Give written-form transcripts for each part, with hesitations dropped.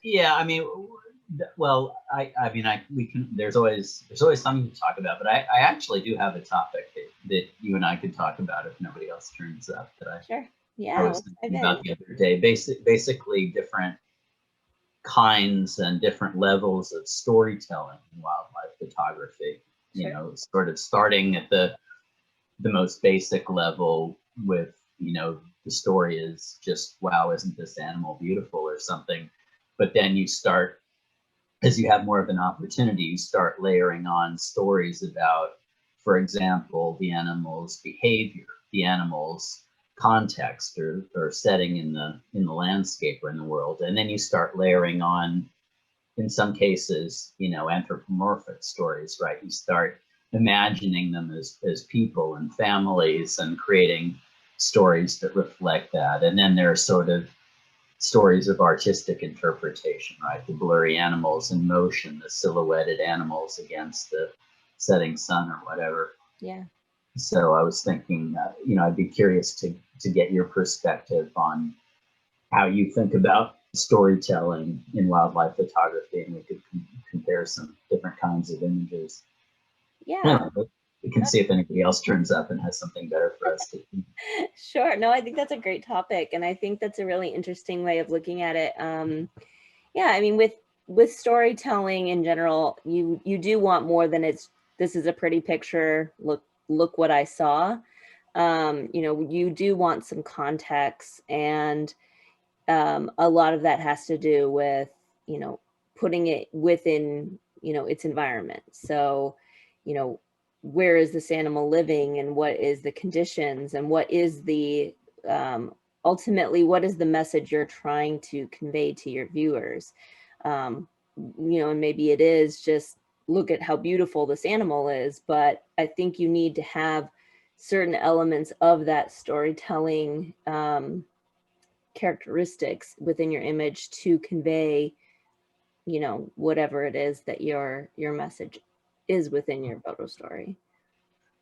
Yeah, I mean, well, we can. There's always something to talk about, but I actually do have a topic that you and I could talk about if nobody else turns up. That Sure. I Yeah, was let's dive thinking in. about the other day. Basically, different kinds and different levels of storytelling in wildlife photography. Sure. Sort of starting at the most basic level with, the story is just, wow, isn't this animal beautiful or something? But then you start, as you have more of an opportunity, you start layering on stories about, for example, the animal's behavior, the animal's context or setting in the landscape or in the world. And then you start layering on, in some cases, anthropomorphic stories, right? You start imagining them as people and families and creating stories that reflect that. And then there are sort of stories of artistic interpretation, right? The blurry animals in motion, the silhouetted animals against the setting sun or whatever. Yeah. So I was thinking, I'd be curious to get your perspective on how you think about storytelling in wildlife photography, and we could compare some different kinds of images. Yeah. Anyway, but we can see if anybody else turns up and has something better for us to do. Sure. No, I think that's a great topic, and I think that's a really interesting way of looking at it. Yeah, I mean, with storytelling in general, you do want more than it's this is a pretty picture. Look what I saw. You do want some context, and a lot of that has to do with you know putting it within its environment. So, you know, where is this animal living, and what is the conditions, and what is the ultimately what is the message you're trying to convey to your viewers. And maybe it is just look at how beautiful this animal is, but I think you need to have certain elements of that storytelling characteristics within your image to convey whatever it is that your message is within your photo story.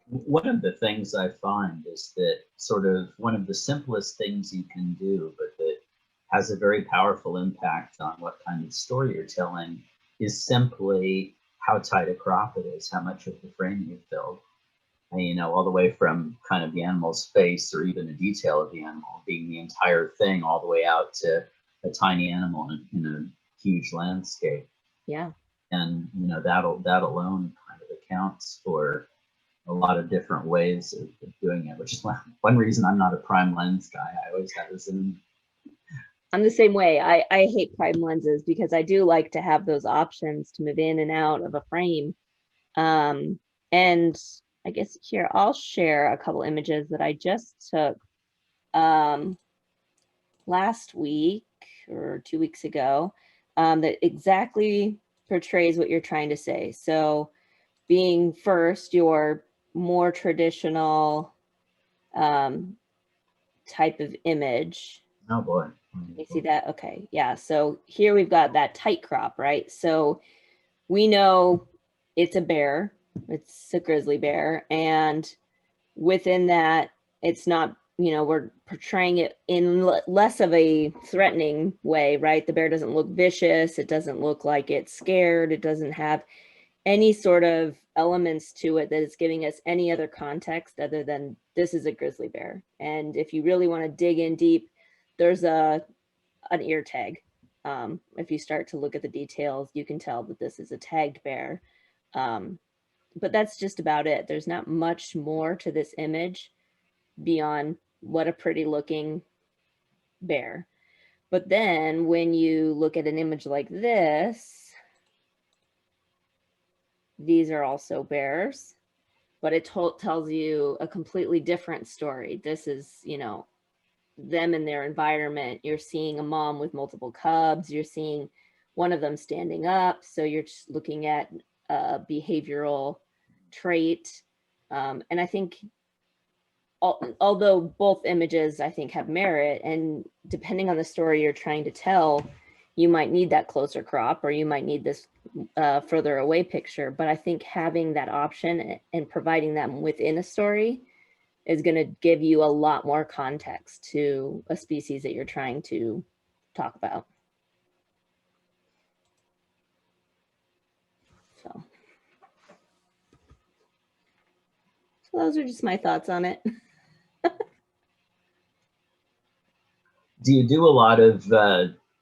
One of the things I find is that sort of one of the simplest things you can do, but that has a very powerful impact on what kind of story you're telling, is simply how tight a crop it is, how much of the frame you filled. And, all the way from kind of the animal's face or even a detail of the animal being the entire thing, all the way out to a tiny animal in a huge landscape. Yeah. And that alone kind of accounts for a lot of different ways of doing it, which is one reason I'm not a prime lens guy. I always have a zoom. I'm the same way. I hate prime lenses because I do like to have those options to move in and out of a frame. And I guess here I'll share a couple images that I just took um, last week or 2 weeks ago, that exactly portrays what you're trying to say. So, being first your more traditional um, type of image. Oh boy. You see that? Okay. Yeah. So here we've got that tight crop, right? So we know it's a bear, it's a grizzly bear. And within that, it's not, we're portraying it in less of a threatening way, right? The bear doesn't look vicious. It doesn't look like it's scared. It doesn't have any sort of elements to it that is giving us any other context other than this is a grizzly bear. And if you really want to dig in deep, there's an ear tag. If you start to look at the details, you can tell that this is a tagged bear. Um, but that's just about it. There's not much more to this image beyond what a pretty looking bear. But then when you look at an image like this, these are also bears, but it tells you a completely different story. This is, them in their environment. You're seeing a mom with multiple cubs. You're seeing one of them standing up. So you're just looking at a behavioral trait. And I think, although both images I think have merit, and depending on the story you're trying to tell, you might need that closer crop or you might need this further away picture. But I think having that option and providing that within a story is going to give you a lot more context to a species that you're trying to talk about. So those are just my thoughts on it. Do you do a lot of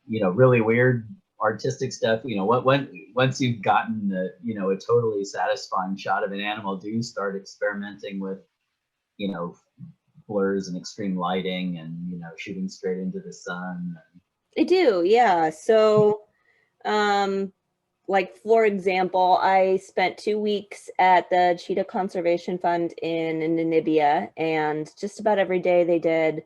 really weird artistic stuff? Once you've gotten a totally satisfying shot of an animal, do you start experimenting with you know blurs and extreme lighting and shooting straight into the sun? I do, yeah. So, um, like for example, I spent 2 weeks at the Cheetah Conservation Fund in Namibia, and just about every day they did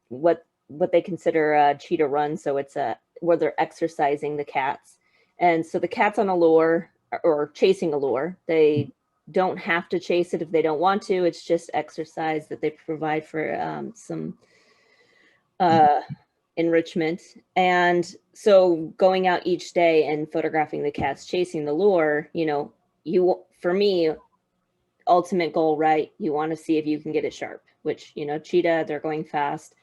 what they consider a cheetah run. So it's a where they're exercising the cats, and so the cat's on a lure or chasing a lure. They don't have to chase it if they don't want to. It's just exercise that they provide for some uh, enrichment. And so going out each day and photographing the cats chasing the lure, you for me, ultimate goal, right? You want to see if you can get it sharp, which, cheetah, they're going fast.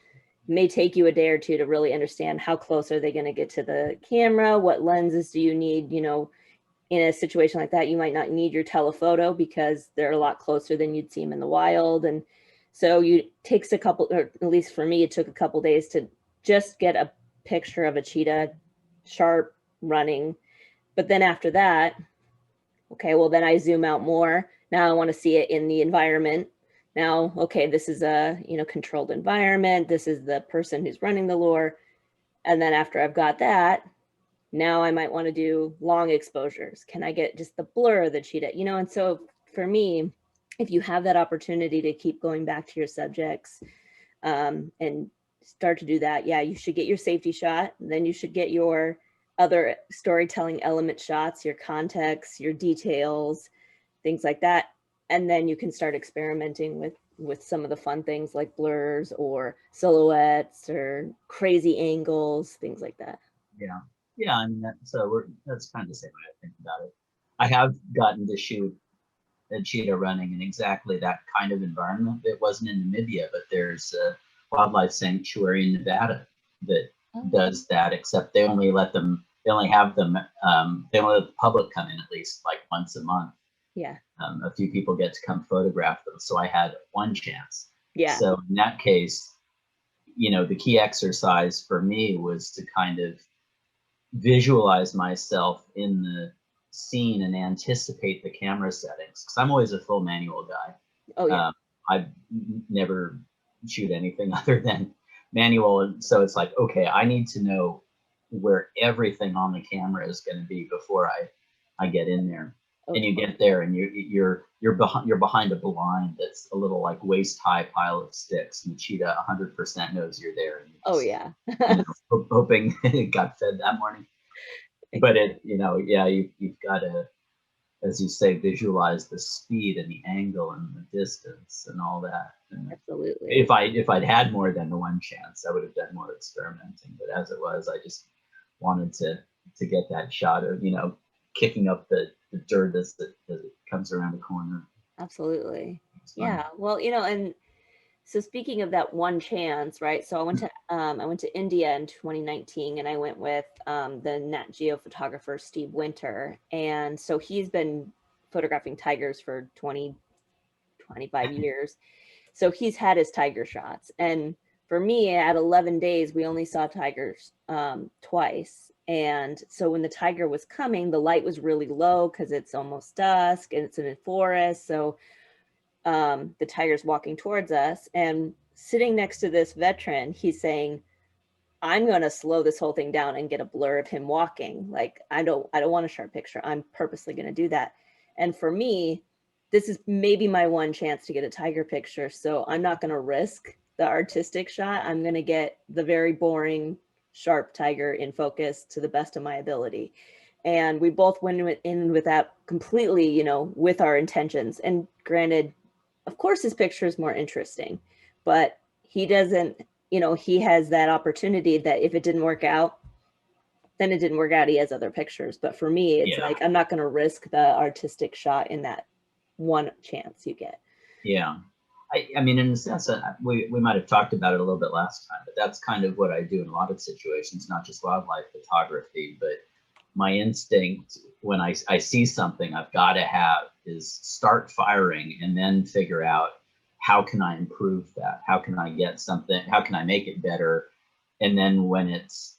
May take you a day or two to really understand how close are they going to get to the camera, what lenses do you need, in a situation like that, you might not need your telephoto because they're a lot closer than you'd see them in the wild. And so takes a couple, or at least for me, it took a couple days to just get a picture of a cheetah sharp running. But then after that, okay, well then I zoom out more. Now I want to see it in the environment. Now, okay, this is a controlled environment. This is the person who's running the lure. And then after I've got that, now I might want to do long exposures. Can I get just the blur of the cheetah? And so for me, if you have that opportunity to keep going back to your subjects and start to do that, yeah, you should get your safety shot. Then you should get your other storytelling element shots, your context, your details, things like that. And then you can start experimenting with some of the fun things like blurs or silhouettes or crazy angles, things like that. Yeah, yeah. I mean, that's kind of the same way I think about it. I have gotten to shoot a cheetah running in exactly that kind of environment. It wasn't in Namibia, but there's a wildlife sanctuary in Nevada that does that. Except they only let them. They only have them. They only let the public come in at least like once a month. Yeah. A few people get to come photograph them, so I had one chance. Yeah. So in that case, the key exercise for me was to kind of visualize myself in the scene and anticipate the camera settings because I'm always a full manual guy. Oh yeah. I never shoot anything other than manual, and so it's like, okay, I need to know where everything on the camera is going to be before I get in there. And you get there and you're behind a blind that's a little like waist high pile of sticks, and the cheetah 100% knows you're there. And Oh yeah. Hoping it got fed that morning. But yeah, you've got to, as you say, visualize the speed and the angle and the distance and all that. And Absolutely. if I'd had more than the one chance, I would have done more experimenting. But as it was, I just wanted to get that shot of kicking up the dirt as it comes around the corner. Absolutely. Yeah. Well, and so speaking of that one chance, right? So I went to India in 2019, and I went with the Nat Geo photographer Steve Winter, and so he's been photographing tigers for 25 years. So he's had his tiger shots, and for me, at 11 days, we only saw tigers twice. And so when the tiger was coming, the light was really low because it's almost dusk and it's in a forest. So the tiger's walking towards us, and sitting next to this veteran, he's saying, I'm going to slow this whole thing down and get a blur of him walking. Like, I don't want a sharp picture. I'm purposely going to do that. And for me, this is maybe my one chance to get a tiger picture. So I'm not going to risk the artistic shot. I'm going to get the very boring, sharp tiger in focus to the best of my ability. And we both went in with that completely, with our intentions. And granted, of course, his picture is more interesting, but he doesn't, he has that opportunity that if it didn't work out, then it didn't work out. He has other pictures. But for me, it's like, I'm not going to risk the artistic shot in that one chance you get. Yeah. I mean, in a sense, we might have talked about it a little bit last time, but that's kind of what I do in a lot of situations, not just wildlife photography, but my instinct when I see something, I've got to have is start firing and then figure out, how can I improve that? How can I get something? How can I make it better? And then when it's,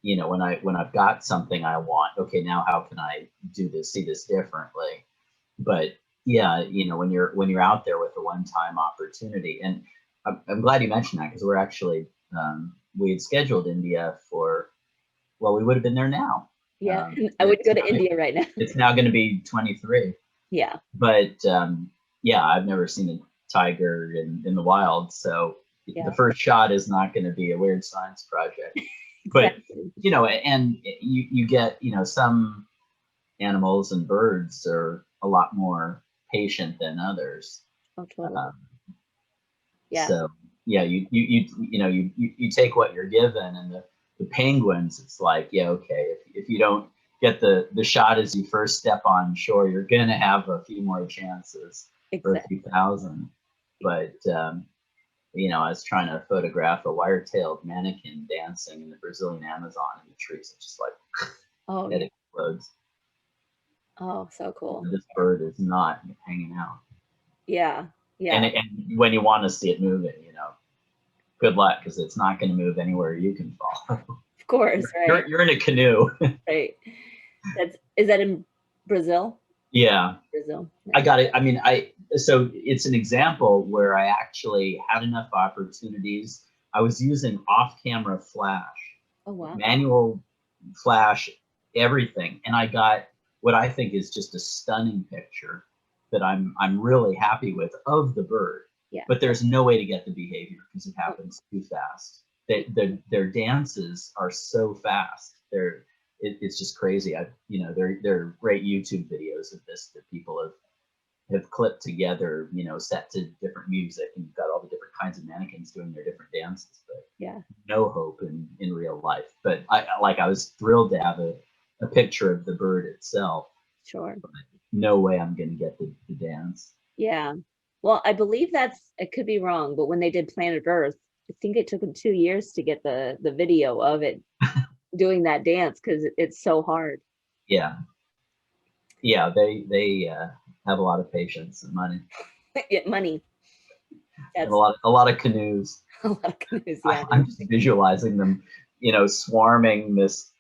when I've got something I want, okay, now how can I do this, see this differently? But yeah, when you're out there with a one-time opportunity, and I'm glad you mentioned that, because we're actually, we had scheduled India for, well, we would have been there now. Yeah, I would go to India right now. It's now going to be 23. Yeah. But yeah, I've never seen a tiger in the wild, so the first shot is not going to be a weird science project. But and you get, some animals and birds are a lot more patient than others. Oh, totally. Yeah. So yeah, you take what you're given, and the penguins, it's like, yeah, okay, if you don't get the shot as you first step on shore, you're gonna have a few more chances, for a few thousand. But I was trying to photograph a wire-tailed mannequin dancing in the Brazilian Amazon in the trees. It's just like, it explodes. Oh, so cool. This bird is not hanging out. Yeah. And when you want to see it moving, good luck, because it's not going to move anywhere you can follow. Of course, right. You're in a canoe. Right. Is that in Brazil? Yeah. Brazil. Yeah. I got it. I mean, so it's an example where I actually had enough opportunities. I was using off-camera flash. Oh, wow. Manual flash, everything, and I got what I think is just a stunning picture that I'm really happy with of the bird. Yeah. But there's no way to get the behavior, because it happens too fast. Their dances are so fast. It's just crazy. There are great YouTube videos of this that people have clipped together, set to different music, and you've got all the different kinds of mannequins doing their different dances. But no hope in real life. But I was thrilled to have a picture of the bird itself. Sure. But no way I'm going to get the dance. Yeah. Well, I believe it could be wrong, but when they did Planet Earth, I think it took them 2 years to get the video of it doing that dance, because it's so hard. Yeah. Yeah, they have a lot of patience and money. Money. And a lot of canoes. A lot of canoes, yeah. I'm just visualizing them, swarming this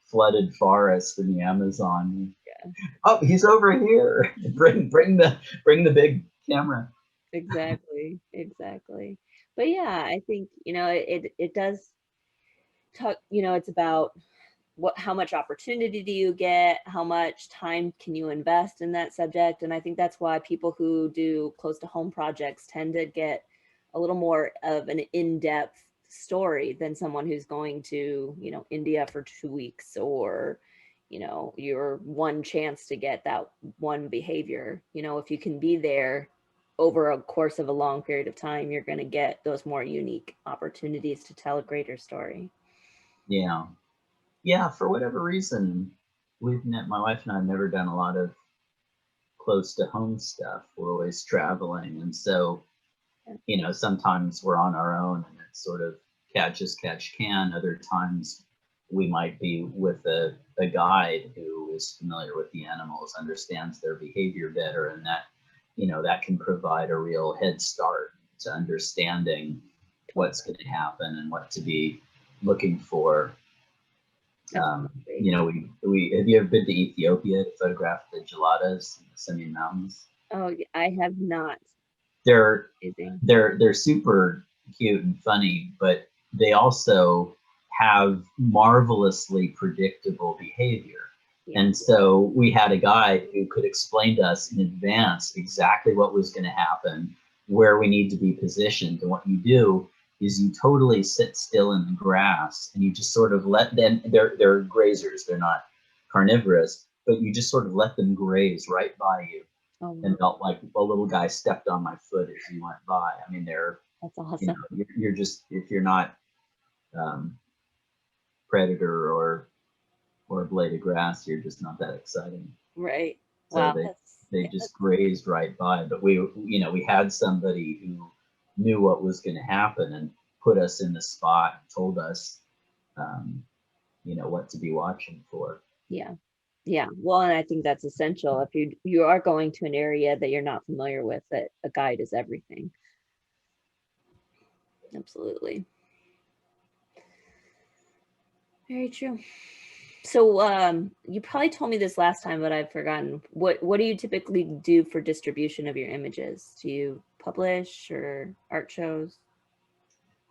flooded forest in the Amazon. Yeah. Oh, he's over here. Bring the big camera. Exactly. But yeah, I think, it does talk, it's about how much opportunity do you get, how much time can you invest in that subject. And I think that's why people who do close to home projects tend to get a little more of an in-depth story than someone who's going to, India for 2 weeks, or your one chance to get that one behavior. If you can be there over a course of a long period of time, you're going to get those more unique opportunities to tell a greater story. Yeah, for whatever reason, my wife and I have never done a lot of close to home stuff. We're always traveling, and so sometimes we're on our own, and it's sort of catch as catch can. Other times we might be with a guide who is familiar with the animals, understands their behavior better, and that can provide a real head start to understanding what's going to happen and what to be looking for. We have you ever been to Ethiopia to photograph the geladas in the Simien Mountains? Oh, I have not. They're super cute and funny, but they also have marvelously predictable behavior. And so we had a guide who could explain to us in advance exactly what was going to happen, where we need to be positioned. And what you do is you totally sit still in the grass, and you just sort of let them, they're grazers, they're not carnivorous, but you just sort of let them graze right by you. Oh, and felt like a little guy stepped on my foot as you went by. I mean, that's awesome. You're just, if you're not predator or a blade of grass, you're just not that exciting. Right. So wow. They just grazed right by. But we had somebody who knew what was going to happen and put us in the spot, and told us, what to be watching for. Yeah. Yeah. Well, and I think that's essential. If you are going to an area that you're not familiar with, that a guide is everything. Absolutely. Very true. So you probably told me this last time, but I've forgotten. What do you typically do for distribution of your images? Do you publish or art shows?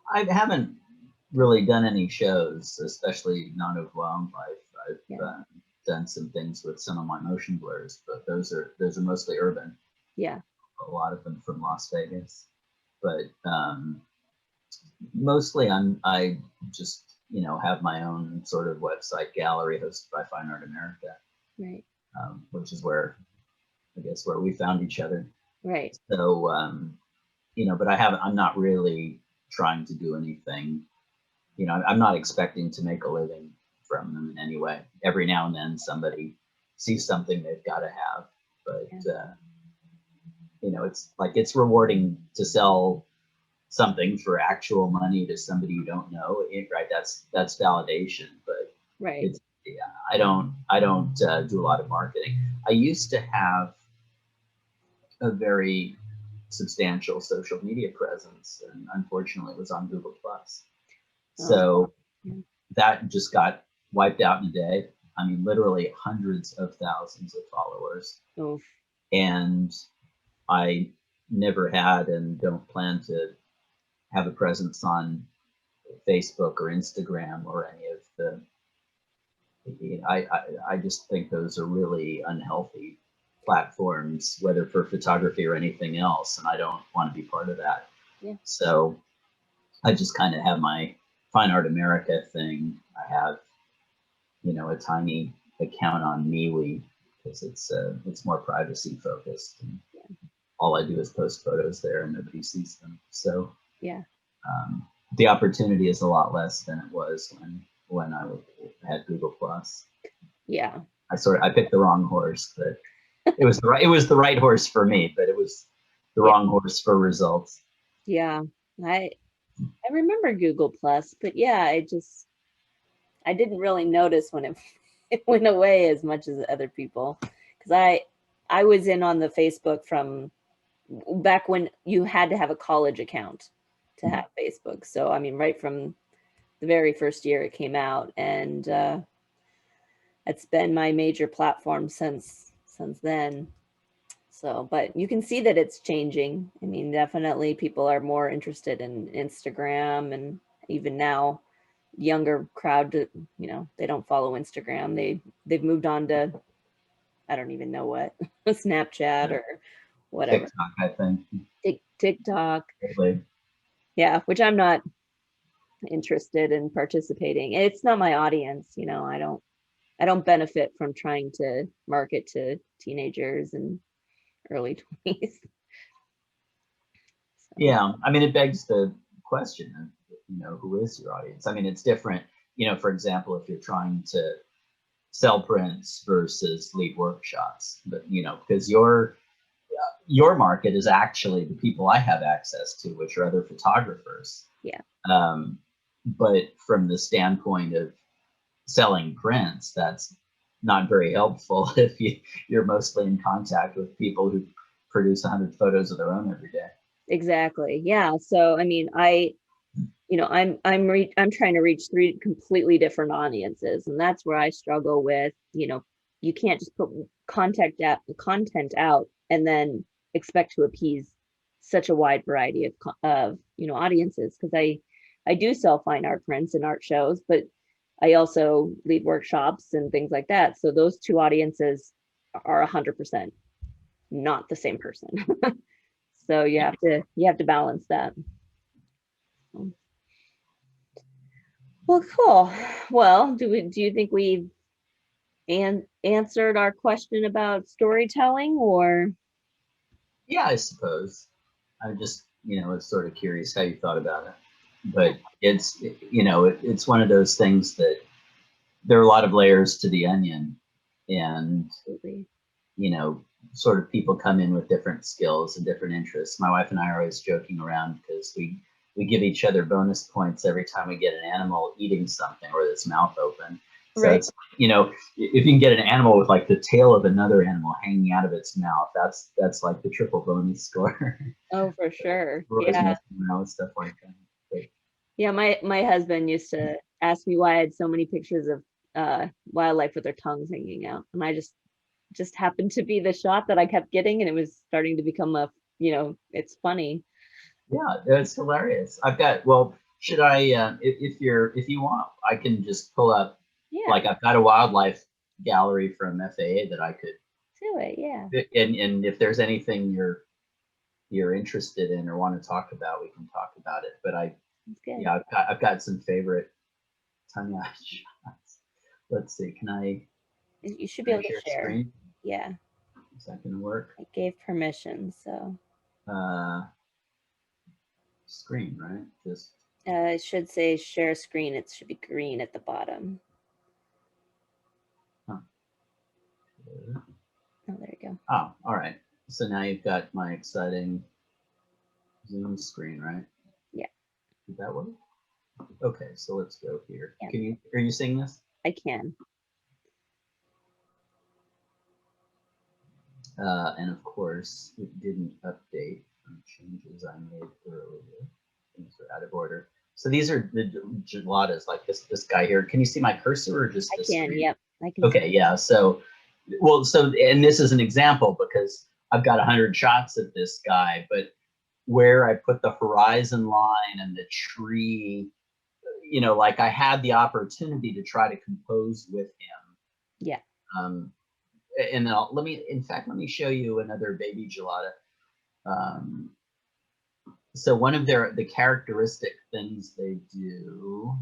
I haven't really done any shows, especially not of wildlife. I've Yeah. done some things with some of my motion blurs, but those are mostly urban. Yeah. A lot of them from Las Vegas, but mostly I just have my own sort of website gallery hosted by Fine Art America, Right. which is where I guess where we found each other. Right. So but I'm not really trying to do anything. I'm not expecting to make a living from them in any way. Every now and then somebody sees something they've got to have, but Yeah. it's like it's rewarding to sell something for actual money to somebody you don't know, right? That's validation, but Right. it's yeah, I don't do a lot of marketing. I used to have a very substantial social media presence, and unfortunately, it was on Google Plus. Oh, So yeah. that just got wiped out in a day. I mean, literally hundreds of thousands of followers, Oh, and I never had and don't plan to have a presence on Facebook or Instagram or any of the. I just think those are really unhealthy platforms, whether for photography or anything else, and I don't want to be part of that. yeah. So I just kind of have my Fine Art America thing. I have a tiny account on MeWe because it's more privacy focused, and all I do is post photos there, and nobody sees them. So Yeah. um, the opportunity is a lot less than it was when I had Google Plus. Yeah. I picked the wrong horse, but it was the right horse for me, but it was the Yeah. wrong horse for results. Yeah. I remember Google Plus, but yeah, I didn't really notice when it it went away as much as other people, because I was in on the Facebook from back when you had to have a college account to have Facebook. So I mean, right from the very first year it came out, and it's been my major platform since then. So, but you can see that it's changing. I mean, definitely people are more interested in Instagram, and even now younger crowd, they don't follow Instagram. They've moved on to, I don't even know what, Snapchat Yeah. or whatever. TikTok, I think. TikTok. Totally. Yeah, which I'm not interested in participating. It's not my audience, I don't benefit from trying to market to teenagers and early 20s. So, Yeah, I mean, it begs the question of, who is your audience? I mean, it's different. For example, if you're trying to sell prints versus lead workshops, but because your market is actually the people I have access to, which are other photographers. yeah, Um, but from the standpoint of selling prints, that's not very helpful if you're mostly in contact with people who produce 100 photos of their own every day. exactly. Yeah. So, I mean, I'm trying to reach three completely different audiences, and that's where I struggle with, you can't just put content out and then expect to appease such a wide variety of audiences, because I do sell fine art prints and art shows, but I also lead workshops and things like that. So those two audiences are 100% not the same person. So you have to balance that. Well, cool. Well, do you think we've answered our question about storytelling, or Yeah, I suppose. I just, was sort of curious how you thought about it. But it's one of those things that there are a lot of layers to the onion, and absolutely. you know, sort of people come in with different skills and different interests. My wife and I are always joking around because we give each other bonus points every time we get an animal eating something or its mouth open. So it's, if you can get an animal with like the tail of another animal hanging out of its mouth, that's like the triple bonus score. Oh, for sure. We're always Yeah. messing around with stuff like that. But, Yeah, my husband used to ask me why I had so many pictures of wildlife with their tongues hanging out, and I just happened to be the shot that I kept getting, and it was starting to become it's funny. yeah, it's hilarious. I've got, well, should I, if you want, I can just pull up, Yeah, like I've got a wildlife gallery from FAA that I could, do it. Yeah, and if there's anything you're interested in or want to talk about, we can talk about it. But that's good. yeah, I've got some favorite tongue out shots. Let's see, You should be can I able to share share. screen? Yeah, Is that gonna work? I gave permission, so Uh, Screen, right? Just, it should say share screen. It should be green at the bottom. huh. Oh, there you go. Oh, all right. So now you've got my exciting Zoom screen, right? Yeah. Did that work? Okay, so let's go here. Yeah. Are you seeing this? I can. And of course, it didn't update from changes I made earlier. Things are out of order. So these are the gelatas, like this guy here. Can you see my cursor or just I the can. screen? Yep. I can. Okay, yeah. So, well, and this is an example because I've got 100 shots of this guy, but where I put the horizon line and the tree, like I had the opportunity to try to compose with him. Yeah. Um, and then let me show you another baby gelada. Um, so one of the characteristic things they do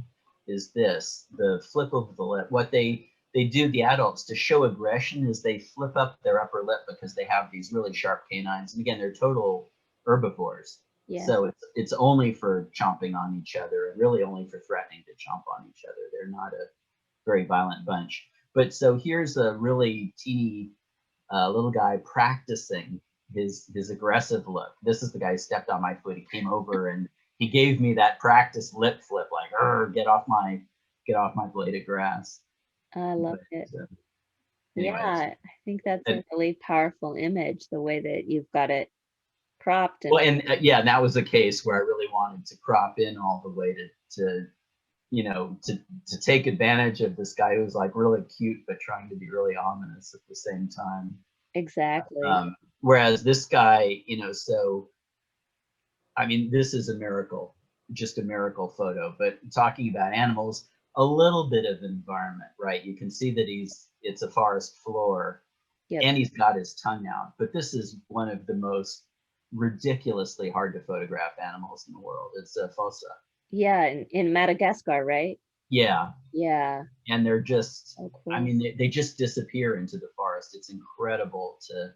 is the flip of the lip. What they do, the adults, to show aggression, is they flip up their upper lip because they have these really sharp canines. And again, they're total herbivores. Yeah. So it's only for chomping on each other and really only for threatening to chomp on each other. They're not a very violent bunch. But so here's a really teeny little guy practicing his aggressive look. This is the guy who stepped on my foot. He came over and he gave me that practice lip flip, like, get off my blade of grass. I love But it. Yeah, anyways, I think that's a and, really powerful image, the way that you've got it cropped well, and and yeah, that was a case where I really wanted to crop in all the way to to take advantage of this guy who's like really cute but trying to be really ominous at the same time. exactly. Whereas this guy, so I mean, this is a miracle, just a miracle photo. But talking about animals, a little bit of environment, right? You can see that it's a forest floor, Yep. and he's got his tongue out. But this is one of the most ridiculously hard to photograph animals in the world. It's a fossa. Yeah, in Madagascar, right? Yeah, Yeah. and they're just, Oh, I cool. mean, they just disappear into the forest. It's incredible to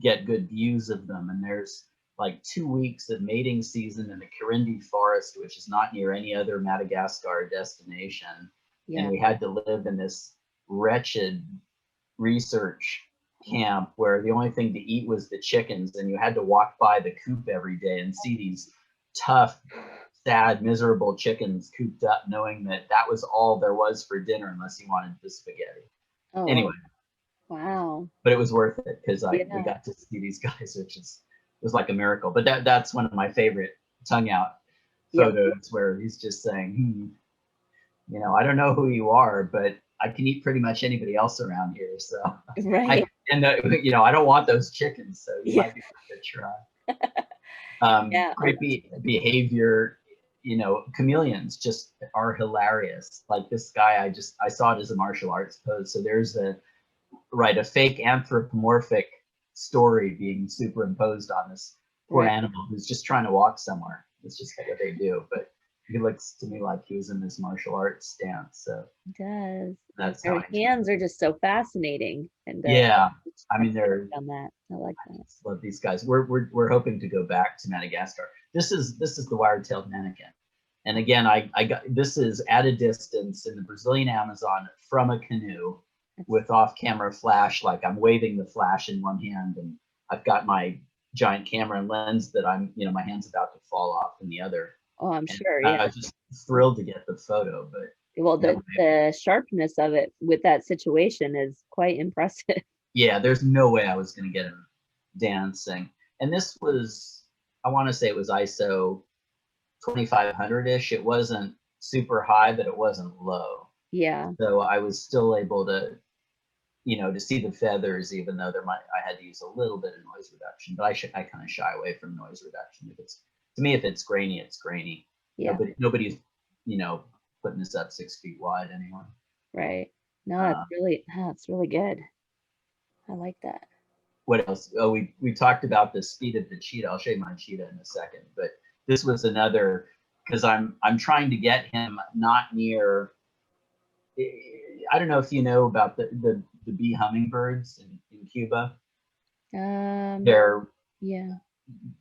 get good views of them. And there's like 2 weeks of mating season in the Kirindi forest, which is not near any other Madagascar destination. And Yeah. we had to live in this wretched research camp where the only thing to eat was the chickens, and you had to walk by the coop every day and see these tough, sad, miserable chickens cooped up, knowing that that was all there was for dinner unless you wanted the spaghetti. Oh, Anyway, wow. but it was worth it because we Yeah. got to see these guys, which was like a miracle. But that's one of my favorite tongue out Yep. photos where he's just saying, I don't know who you are, but I can eat pretty much anybody else around here. So Right. I don't want those chickens, so you Yeah. might be worth a try. Yeah. Oh, Great behavior. Chameleons just are hilarious. Like this guy, I saw it as a martial arts pose. So there's a fake anthropomorphic story being superimposed on this poor right. animal who's just trying to walk somewhere. It's just what they do. But he looks to me like he was in this martial arts stance. So It does. And that's how their I hands are just so fascinating. And yeah. it's I mean, on that. I like that. love these guys. We're hoping to go back to Madagascar. This is the wire-tailed manakin. And again, I got this is at a distance in the Brazilian Amazon from a canoe with off-camera flash. Like I'm waving the flash in one hand, and I've got my giant camera and lens that my hand's about to fall off in the other. Oh, I'm And sure. I Yeah. was just thrilled to get the photo. But Well, That the sharpness of it with that situation is quite impressive. yeah, there's no way I was going to get him dancing. And this was, I want to say it was ISO 2500-ish. It wasn't super high, but it wasn't low. Yeah. So I was still able to, to see the feathers, even though I had to use a little bit of noise reduction. But I kind of shy away from noise reduction. To me, if it's grainy, it's grainy. Yeah. Nobody's, putting this up 6 feet wide anymore. Right. No, that's really good. I like that. What else? Oh, we talked about the speed of the cheetah. I'll show you my cheetah in a second, but this was another, because I'm trying to get him not near. I don't know if you know about the bee hummingbirds in Cuba. They're Yeah.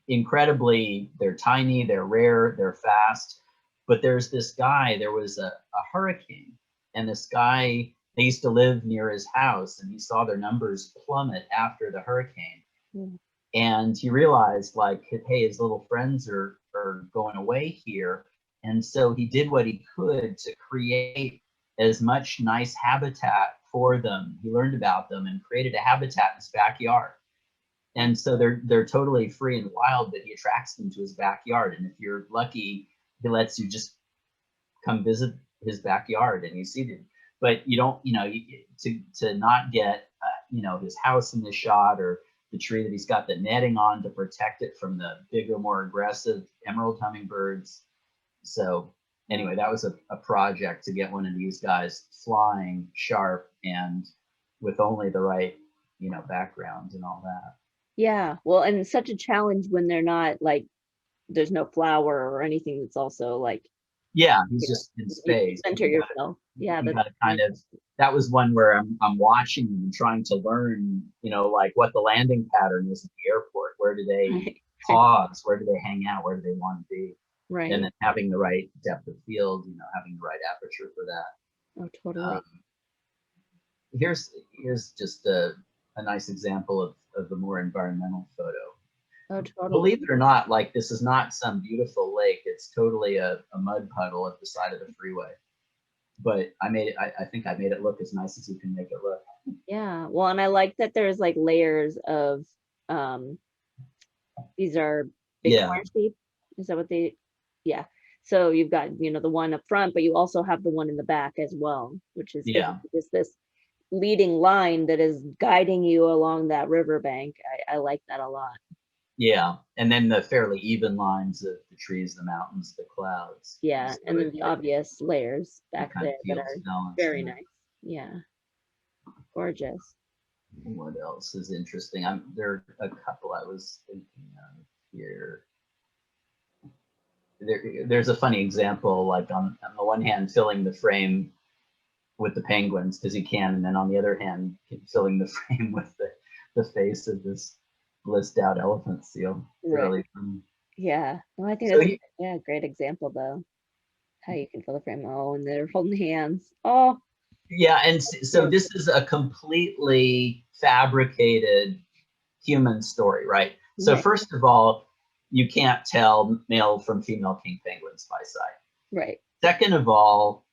they're tiny, they're rare, they're fast. But there's this guy, there was a hurricane, and this guy, they used to live near his house, and he saw their numbers plummet after the hurricane. Mm. And he realized, like, hey, his little friends are going away here. And so he did what he could to create as much nice habitat for them. He learned about them and created a habitat in his backyard. And so they're totally free and wild, but he attracts them to his backyard. And if you're lucky, he lets you just come visit his backyard and you see them. But you don't, to not get, his house in the shot, or the tree that he's got the netting on to protect it from the bigger, more aggressive emerald hummingbirds. So anyway, that was a project to get one of these guys flying sharp and with only the right, background and all that. Yeah. Well, and such a challenge when they're not like there's no flower or anything that's also like, Yeah, he's you know, just in you can space. center yourself. Yeah, You that's got to kind of, that was one where I'm watching and trying to learn, like what the landing pattern is at the airport. Where do they right. pause? Where do they hang out? Where do they want to be? And Right. then having the right depth of field, having the right aperture for that. Oh, totally. Here's just a nice example of a more environmental photo. Oh, totally. Believe it or not, like, this is not some beautiful lake. It's totally a mud puddle at the side of the freeway. But I think I made it look as nice as you can make it look. Yeah. Well, and I like that there's like layers of um these are Yeah, bighorn sheep. Is that what they yeah. So you've got, the one up front, but you also have the one in the back as well, which is yeah, just this leading line that is guiding you along that riverbank. I like that a lot. yeah. And then the fairly even lines of the trees, the mountains, the clouds. Yeah, So and then the obvious layers it back kind of there that feels are balanced. very nice. Yeah, gorgeous. What else is interesting? There are a couple I was thinking of here. There's a funny example, like on the one hand, filling the frame with the penguins because he can, and then on the other hand, filling the frame with the face of this blissed out elephant seal. It's Right. really funny. Yeah. No, I think So that's a great example though. How you can fill the frame. Oh, and they're holding hands. Oh, yeah, and so this is a completely fabricated human story, right? So right. first of all, you can't tell male from female king penguins by sight. Right. Second of all,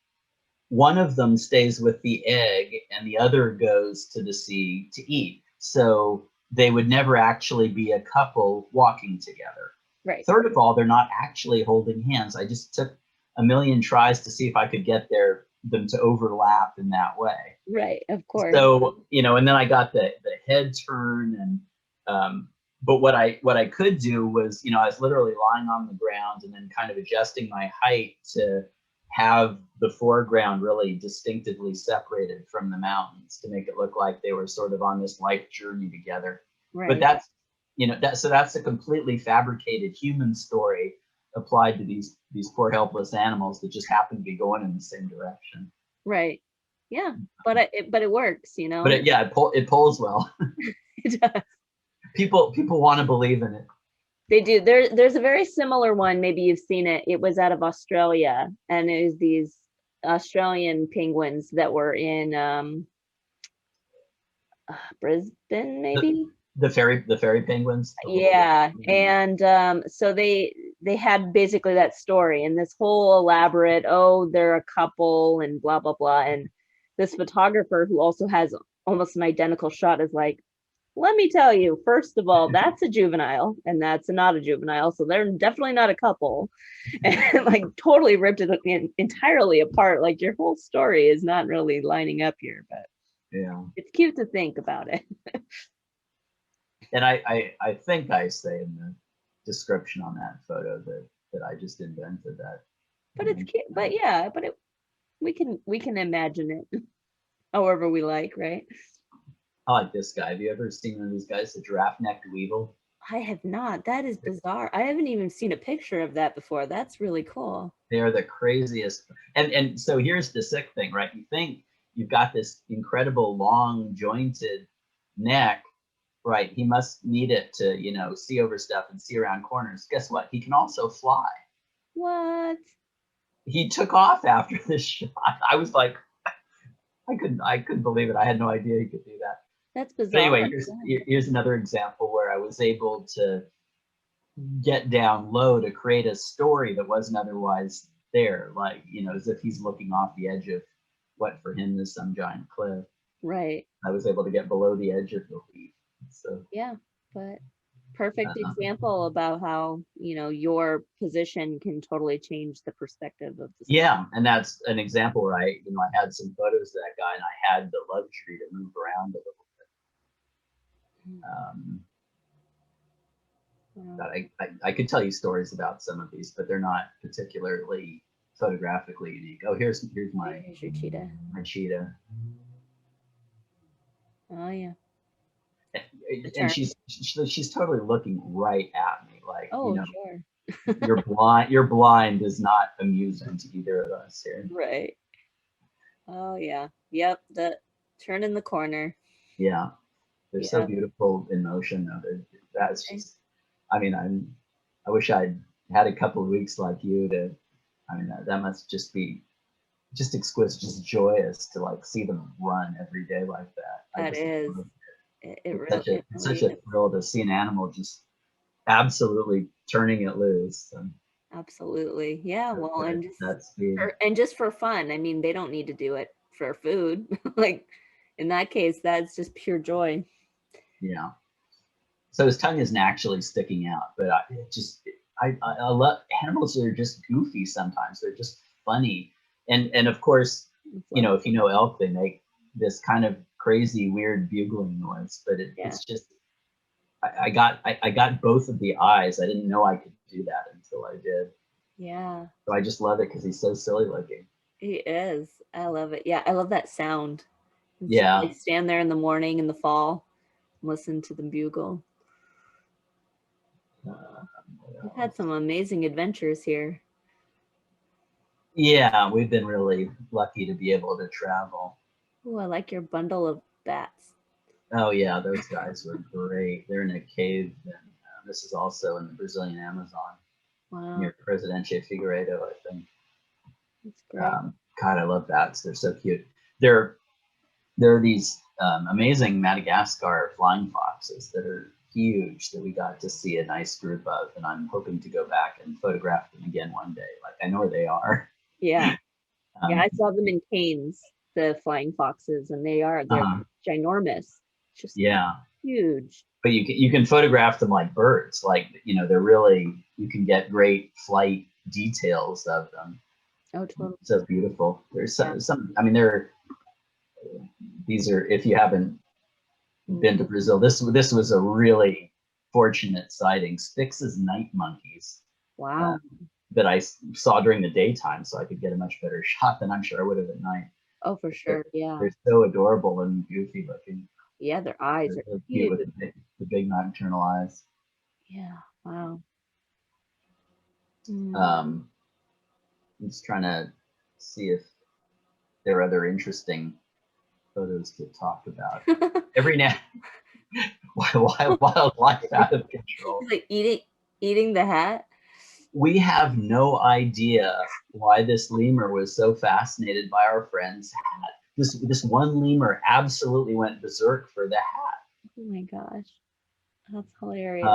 one of them stays with the egg and the other goes to the sea to eat. So they would never actually be a couple walking together. Right. Third of all, they're not actually holding hands. I just took a million tries to see if I could get them to overlap in that way. Right. Of course. So, and then I got the head turn, and but what I could do was, I was literally lying on the ground and then kind of adjusting my height to have the foreground really distinctively separated from the mountains to make it look like they were sort of on this life journey together. Right. But that's a completely fabricated human story applied to these poor helpless animals that just happen to be going in the same direction. Right. Yeah. But it works, But it pulls well. It does. People want to believe in it. They do. There's a very similar one. Maybe you've seen it. It was out of Australia, and it was these Australian penguins that were in Brisbane, maybe. The fairy penguins, the little, Yeah, and so they had basically that story and this whole elaborate, oh, they're a couple and blah blah blah. And this photographer who also has almost an identical shot is like, let me tell you, first of all, that's a juvenile and that's not a juvenile, so they're definitely not a couple. And like totally ripped it entirely apart. Like your whole story is not really lining up here, but yeah. it's cute to think about it. And I think I say in the description on that photo that I just invented that. But it's cute. But yeah, but we can imagine it however we like, right? I like this guy. Have you ever seen one of these guys, the giraffe-necked weevil? I have not. That is bizarre. I haven't even seen a picture of that before. That's really cool. They are the craziest. And so here's the sick thing, right? You think you've got this incredible long jointed neck, right? He must need it to, see over stuff and see around corners. Guess what? He can also fly. What? He took off after this shot. I was like, I couldn't believe it. I had no idea he could do that. That's But bizarre. anyway, here's another example where I was able to get down low to create a story that wasn't otherwise there, like, as if he's looking off the edge of what for him is some giant cliff. Right. I was able to get below the edge of the leaf. So Yeah, but perfect example about how, your position can totally change the perspective of the yeah, and that's an example where I had some photos of that guy and I had the luxury to move around a little bit. That I could tell you stories about some of these, but they're not particularly photographically unique. Oh, here's Here's your cheetah. my cheetah. Oh yeah. And she's totally looking right at me, like, Oh, sure. you're blind is not amusing to either of us here. Right. Oh yeah. Yep. The turn in the corner. Yeah, they're so Yeah. beautiful in motion though. That's just, I mean, I wish I'd had a couple of weeks like you to, I mean, that must just be just exquisite, just joyous to like see them run every day like that. That is. It It's really such a is. thrill to see an animal just absolutely turning it loose. Absolutely. Yeah. Well, and That speed. just for fun. I mean, they don't need to do it for food. Like in that case, that's just pure joy. Yeah. So his tongue isn't actually sticking out, but I love animals that are just goofy sometimes. They're just funny. And of course, if you know elk, they make this kind of crazy, weird bugling noise, but it's just, I got both of the eyes. I didn't know I could do that until I did. Yeah. So I just love it because he's so silly looking. He is. I love it. Yeah, I love that sound. Yeah. Like stand there in the morning in the fall, listen to the bugle. We've had some amazing adventures here. Yeah, we've been really lucky to be able to travel. Oh, I like your bundle of bats. Oh yeah, those guys were great. They're in a cave, and this is also in the Brazilian Amazon, near Presidente Figueiredo, I think. That's great. God, I love bats. They're so cute. There are these amazing Madagascar flying foxes that are huge that we got to see a nice group of, and I'm hoping to go back and photograph them again one day. Like, I know where they are. Yeah. Yeah, I saw them in canes, the flying foxes, and they're ginormous. Just huge. But you can photograph them like birds. Like, they're really, you can get great flight details of them. Oh, totally. So beautiful. There's some I mean, these are, if you haven't been to Brazil, this was a really fortunate sighting. Spix's night monkeys. Wow. That I saw during the daytime, so I could get a much better shot than I'm sure I would have at night. Oh, for sure. Yeah. They're so adorable and goofy looking. Yeah, their eyes are so huge. With the big nocturnal eyes. Yeah. Wow. I'm just trying to see if there are other interesting photos to talk about. Every now, wildlife out of control. Like eating the hat. We have no idea why this lemur was so fascinated by our friend's hat. This one lemur absolutely went berserk for the hat. Oh my gosh. That's hilarious.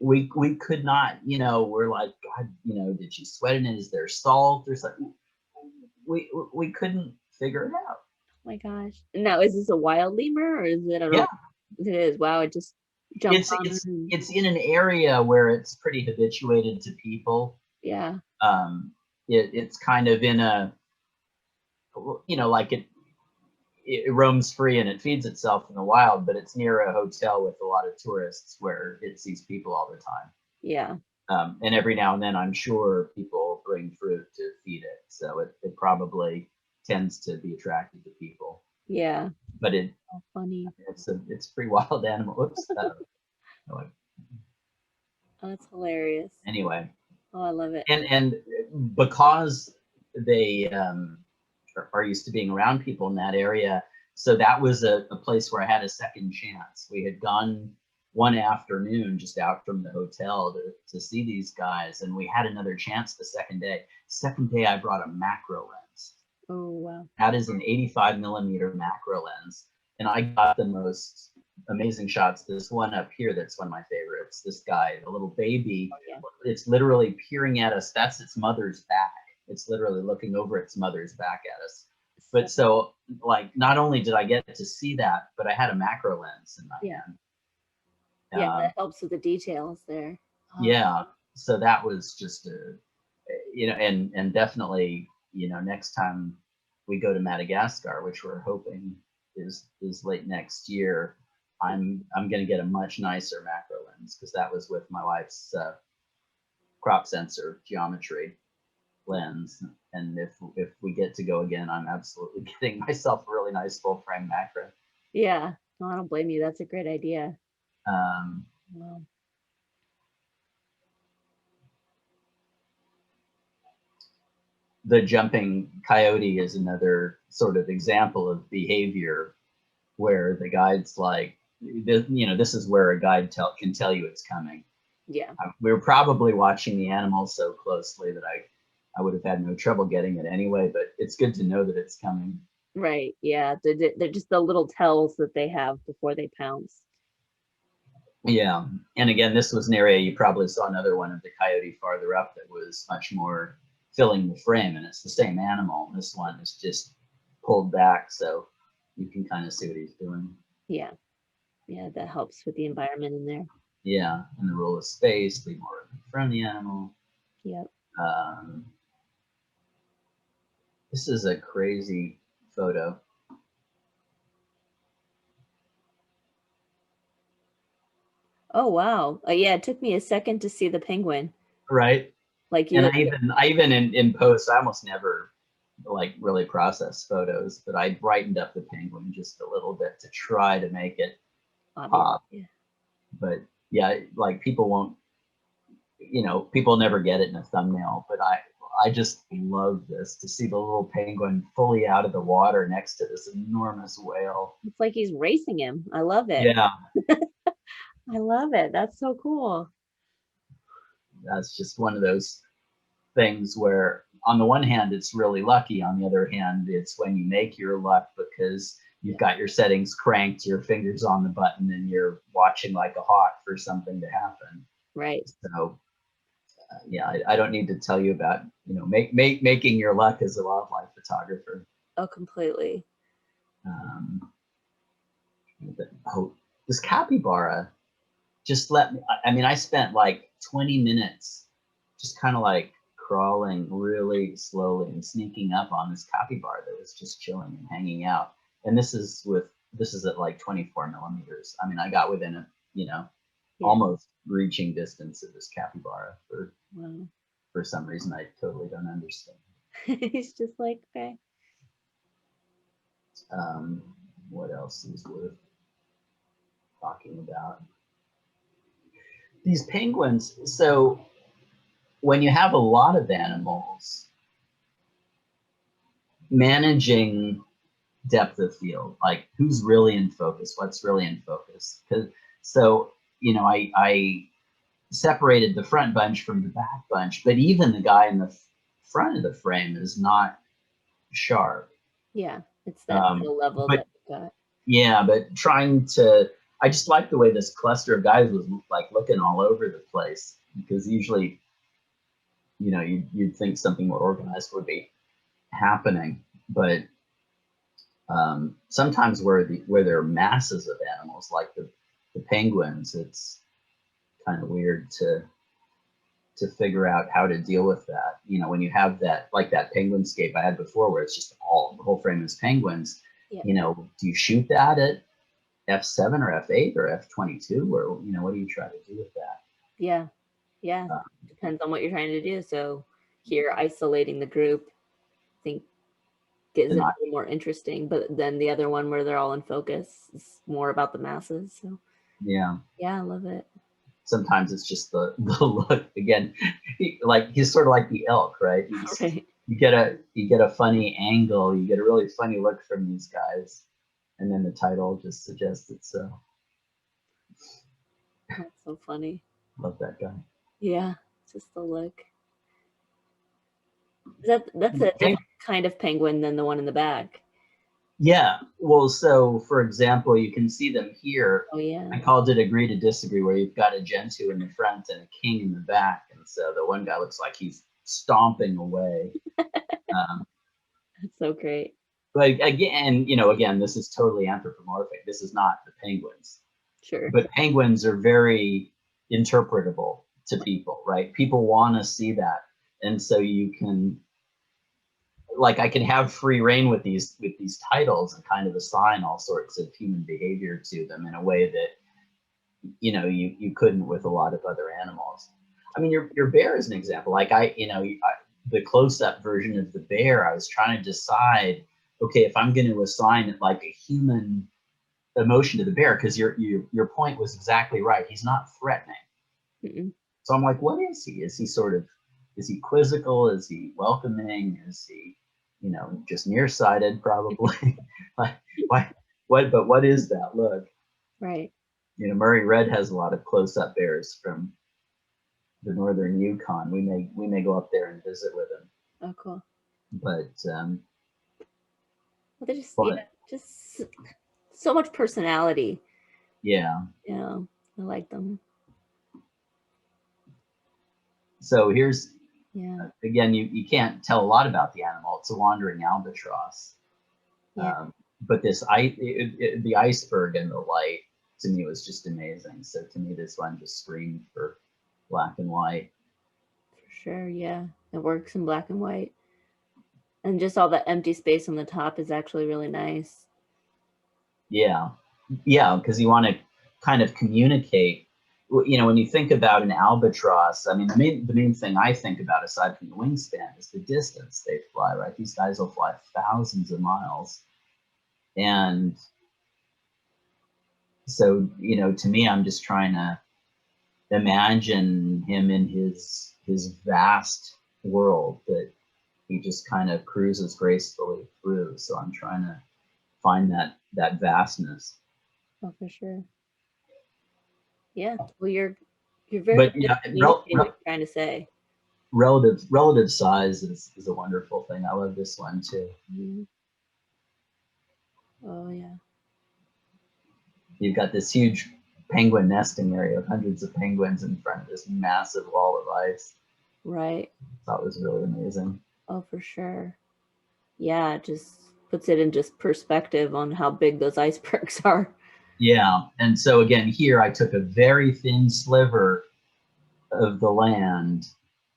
We could not, we're like, God, did she sweat in it? Is there salt or something? We couldn't figure it out. Oh my gosh. Now, is this a wild lemur or is it Yeah, it is. Wow, it just jumped it's on it's and it's in an area where it's pretty habituated to people. yeah. It's kind of in a, like it roams free and it feeds itself in the wild, but it's near a hotel with a lot of tourists where it sees people all the time. Yeah. And every now and then, I'm sure people bring fruit to feed it, so it probably tends to be attracted to people. Yeah. But Oh, funny. it's a pretty wild animal. Oops. Like, Oh, that's hilarious. anyway, Oh, I love it. and because they are used to being around people in that area, so that was a place where I had a second chance. We had gone one afternoon just out from the hotel to see these guys, and we had another chance the second day. Second day, I brought a macro lens. Oh, wow. That is an 85 millimeter macro lens, and I got the most amazing shots. This one up here, that's one of my favorites. This guy, the little baby, Oh, yeah. it's literally peering at us. That's its mother's back. It's literally looking over its mother's back at us. But so, like, not only did I get to see that, but I had a macro lens in my Yeah. hand. Yeah, that helps with the details there. Yeah, so that was just and definitely, next time we go to Madagascar, which we're hoping is late next year, I'm going to get a much nicer macro lens, because that was with my wife's crop sensor geometry lens. And if we get to go again, I'm absolutely getting myself a really nice full frame macro. Yeah. No, I don't blame you. That's a great idea. Um, Wow. the jumping coyote is another sort of example of behavior where the guide's like, this is where a guide can tell you it's coming. Yeah. We were probably watching the animal so closely that I would have had no trouble getting it anyway, but it's good to know that it's coming. Right. Yeah. They're just the little tells that they have before they pounce. Yeah. And again, this was an area you probably saw another one of the coyote farther up that was much more filling the frame, and it's the same animal. This one is just pulled back, so you can kind of see what he's doing. Yeah. Yeah, that helps with the environment in there. Yeah, and the rule of space, leave more room in front of the animal. Yep. Um, this is a crazy photo. Oh, wow. Yeah, it took me a second to see the penguin. Right. Like And you, I even in post, I almost never like really process photos, but I brightened up the penguin just a little bit to try to make it obvious. pop. Yeah. But yeah, like people won't, people never get it in a thumbnail, but I just love this, to see the little penguin fully out of the water next to this enormous whale. It's like he's racing him. I love it. Yeah, I love it. That's so cool. that's just one of those things where, on the one hand, it's really lucky. On the other hand, it's when you make your luck, because you've got your settings cranked, your fingers on the button, and you're watching like a hawk for something to happen. Right. So yeah, I don't need to tell you about, making your luck as a wildlife photographer. Oh, completely. Um, oh, this capybara just let me. I mean, I spent like 20 minutes just kind of like crawling really slowly and sneaking up on this capybara that was just chilling and hanging out. And this is at like 24 millimeters. I mean, I got within Yeah. almost reaching distance of this capybara Wow. for some reason I totally don't understand. He's just like, okay. What else is worth talking about? These penguins. So when you have a lot of animals, managing depth of field, like who's really in focus, what's really in focus. So, I separated the front bunch from the back bunch, but even the guy in the front of the frame is not sharp. Yeah. It's that middle level But that we got. yeah, but trying to I just like the way this cluster of guys was like looking all over the place, because usually, you know, you'd think something more organized would be happening, but sometimes where there are masses of animals like the penguins, it's kind of weird to figure out how to deal with that. You know, when you have that, like that penguin scape I had before, where it's just all the whole frame is penguins. Yeah. You know, do you shoot that at F7 or F8 or F22, or you know, what do you try to do with that? Yeah. Yeah. Depends on what you're trying to do. So here, isolating the group, I think gives it a little more interesting. But then the other one where they're all in focus is more about the masses. So Yeah. yeah, I love it. Sometimes it's just the look again. Like he's sort of like the elk, right? Right. You get a funny angle, you get a really funny look from these guys, and then the title just suggests it. So That's so funny. love that guy. Yeah, just the look. That's a different kind of penguin than the one in the back. Yeah. Well, so for example, you can see them here. Oh yeah. I called it agree to disagree, where you've got a Gentoo in the front and a king in the back, and so the one guy looks like he's stomping away. That's so great. But again, you know, again, this is totally anthropomorphic. This is not the penguins. Sure. But penguins are very interpretable to people, right? People want to see that, and so you can, like, I can have free reign with these titles and kind of assign all sorts of human behavior to them in a way that, you know, you couldn't with a lot of other animals. I mean, your bear is an example. Like the close-up version of the bear, I was trying to decide, okay, if I'm going to assign it like a human emotion to the bear, because your point was exactly right. He's not threatening. Mm-mm. So I'm like, what is he? Is he sort of, is he quizzical? Is he welcoming? Is he, you know, just nearsighted? Probably. Like, why? What is that look? Right. You know, Murray Red has a lot of close-up bears from the northern Yukon. We may go up there and visit with him. Oh, cool. But Well, they're just but just so much personality. yeah. Yeah, I like them. So here's Yeah. again, you can't tell a lot about the animal. It's a wandering albatross. Yeah. But the iceberg and the light to me was just amazing. So to me, this one just screamed for black and white. For sure. Yeah. It works in black and white. And just all the empty space on the top is actually really nice. Yeah, yeah, because you want to kind of communicate. You know, when you think about an albatross, I mean, the main thing I think about, aside from the wingspan, is the distance they fly. Right, these guys will fly thousands of miles, and so, you know, to me, I'm just trying to imagine him in his vast world that he just kind of cruises gracefully through. So I'm trying to find that vastness. Oh, for sure. Yeah. Well, you're very But good yeah, at communicating what you're trying to say. relative size is a wonderful thing. I love this one too. Mhm. Oh yeah. You've got this huge penguin nesting area of hundreds of penguins in front of this massive wall of ice. Right. That was really amazing. Oh, for sure. Yeah, it just puts it in just perspective on how big those icebergs are. Yeah, and so again, here I took a very thin sliver of the land,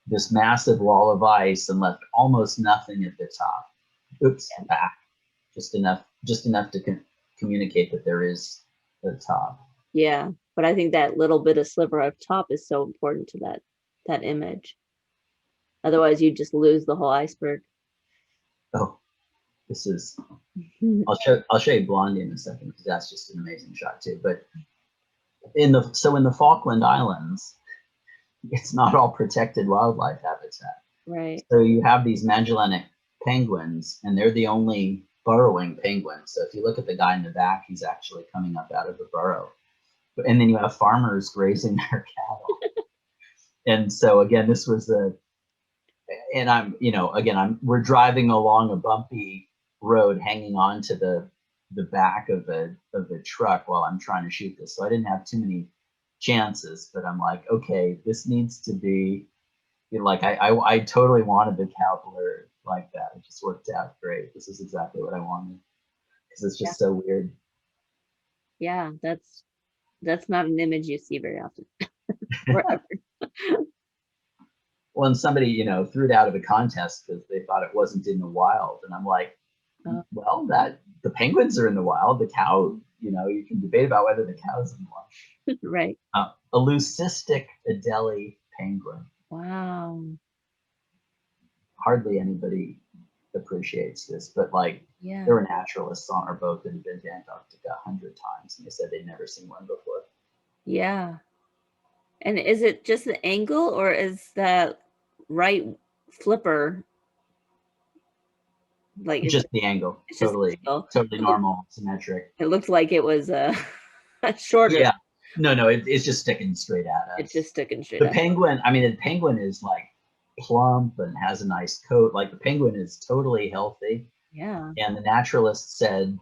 this massive wall of ice, and left almost nothing at the top. Oops, back. Just enough to communicate that there is a top. Yeah, but I think that little bit of sliver of top is so important to that image. Otherwise, you just lose the whole iceberg. Oh, this is. I'll show you Blondie in a second, because that's just an amazing shot too. But in the Falkland Islands, it's not all protected wildlife habitat. Right. So you have these Magellanic penguins, and they're the only burrowing penguins. So if you look at the guy in the back, he's actually coming up out of the burrow. And then you have farmers grazing their cattle. And so again, this was and I'm, you know, again, we're driving along a bumpy road, hanging on to the the back of a truck while I'm trying to shoot this. So I didn't have too many chances, but I'm like, okay, this needs to be, you know, like I totally wanted the cow blur like that. It just worked out great. This is exactly what I wanted because it's just so weird. Yeah, that's not an image you see very often. Forever. Well, and somebody, you know, threw it out of the contest because they thought it wasn't in the wild, and I'm like, Oh, well, that the penguins are in the wild. The cow, you know, you can debate about whether the cow's in the wild. right. A leucistic Adelie penguin. Wow. Hardly anybody appreciates this, but like Yeah. there were naturalists on our boat that had been to Antarctica 100 times, and they said they'd never seen one before. Yeah. And is it just the angle or is that right flipper like Just the angle, it's just totally, angle. totally normal, symmetric. It looked like it was shorter. Yeah, no, it's just sticking straight at It us. just sticking straight The up. penguin, I mean, the penguin is like plump and has a nice coat. Like the penguin is totally healthy. Yeah. And the naturalists said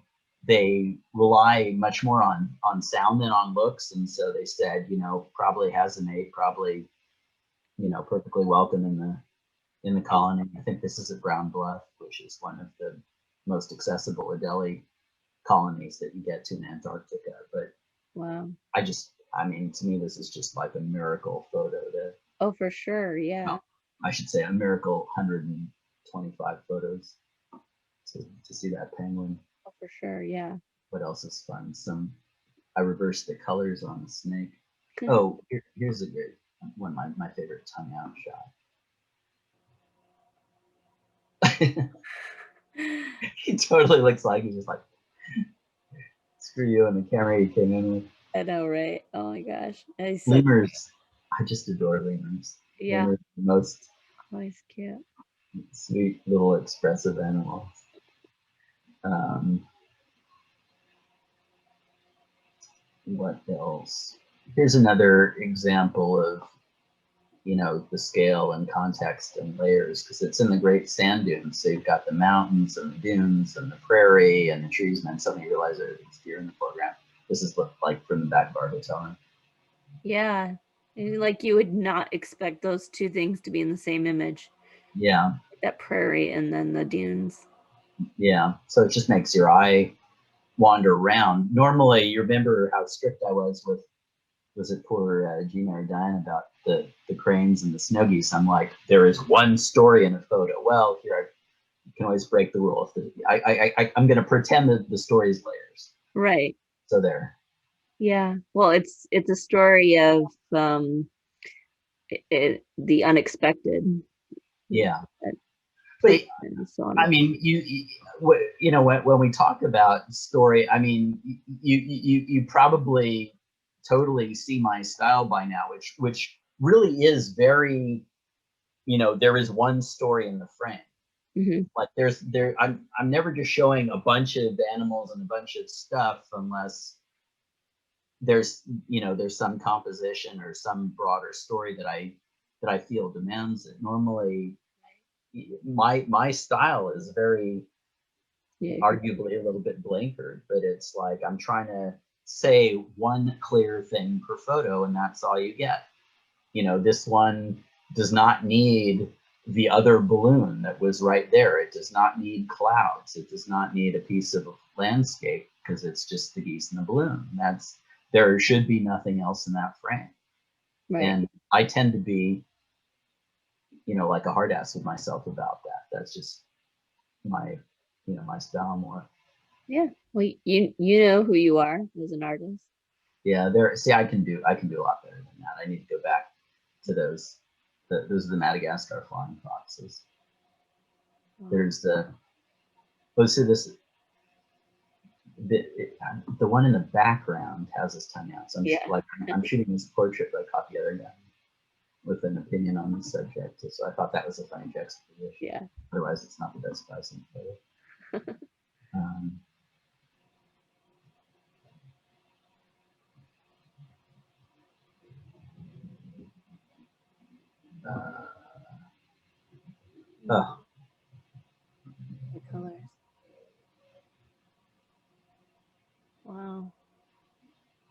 they rely much more on sound than on looks. And so they said, you know, probably has a mate, probably, you know, perfectly welcome in the colony. I think this is at Brown Bluff, which is one of the most accessible Adelie colonies that you get to in Antarctica. But Wow. I mean, to me, this is just like a miracle photo to, Oh, for sure. Yeah. no, I should say a miracle 125 photos to see that penguin. Oh, for sure. Yeah. What else is fun? I reversed the colors on the snake. Oh, here's a great one, my favorite tongue out shot. He totally looks like he's just like, screw you, and the camera he came in with. I know, right? Oh my gosh. He's so Lemurs, I just adore lemurs. yeah. Lemurs are the most Oh, he's cute. sweet little expressive animals. Um, what else? Here's another example of, you know, the scale and context and layers because it's in the Great Sand Dunes. So you've got the mountains and the dunes and the prairie and the trees, and then suddenly you realize there's deer in the foreground. This is like from the back of our hotel room. Yeah. And like you would not expect those two things to be in the same image. Yeah, That prairie and then the dunes. yeah. So it just makes your eye wander around. Normally, you remember how strict I was it poor Gina or Diane about the cranes and the snow geese. I'm like, there is one story in a photo. Well, here you can always break the rule. I'm going to pretend that the story is layers. Right. So there. Yeah. Well, it's a story of the unexpected. Yeah. And But so on. I mean, you know, when we talk about story, I mean, you probably totally see my style by now, which really is very, you know, there is one story in the frame. Mm-hmm. Like I'm never just showing a bunch of animals and a bunch of stuff unless there's, you know, there's some composition or some broader story that I feel demands it. Normally, my style is very Yeah. arguably a little bit blinkered, but it's like I'm trying to say one clear thing per photo, and that's all you get. You know, this one does not need the other balloon that was right there. It does not need clouds. It does not need a piece of landscape because it's just the geese and the balloon. There should be nothing else in that frame. Right. And I tend to be, you know, like a hard ass with myself about that. That's just my, you know, my style more. Yeah. Well, you know who you are as an artist. Yeah, see, I can do a lot better than that. I need to go back to those. Those are the Madagascar flying foxes. There's let's see this. The one in the background has his tongue out. So I'm shooting this portrait, but I caught the other guy with an opinion on the subject. So I thought that was a funny juxtaposition. Yeah. Otherwise, it's not the best price in the photo. Oh, The colors.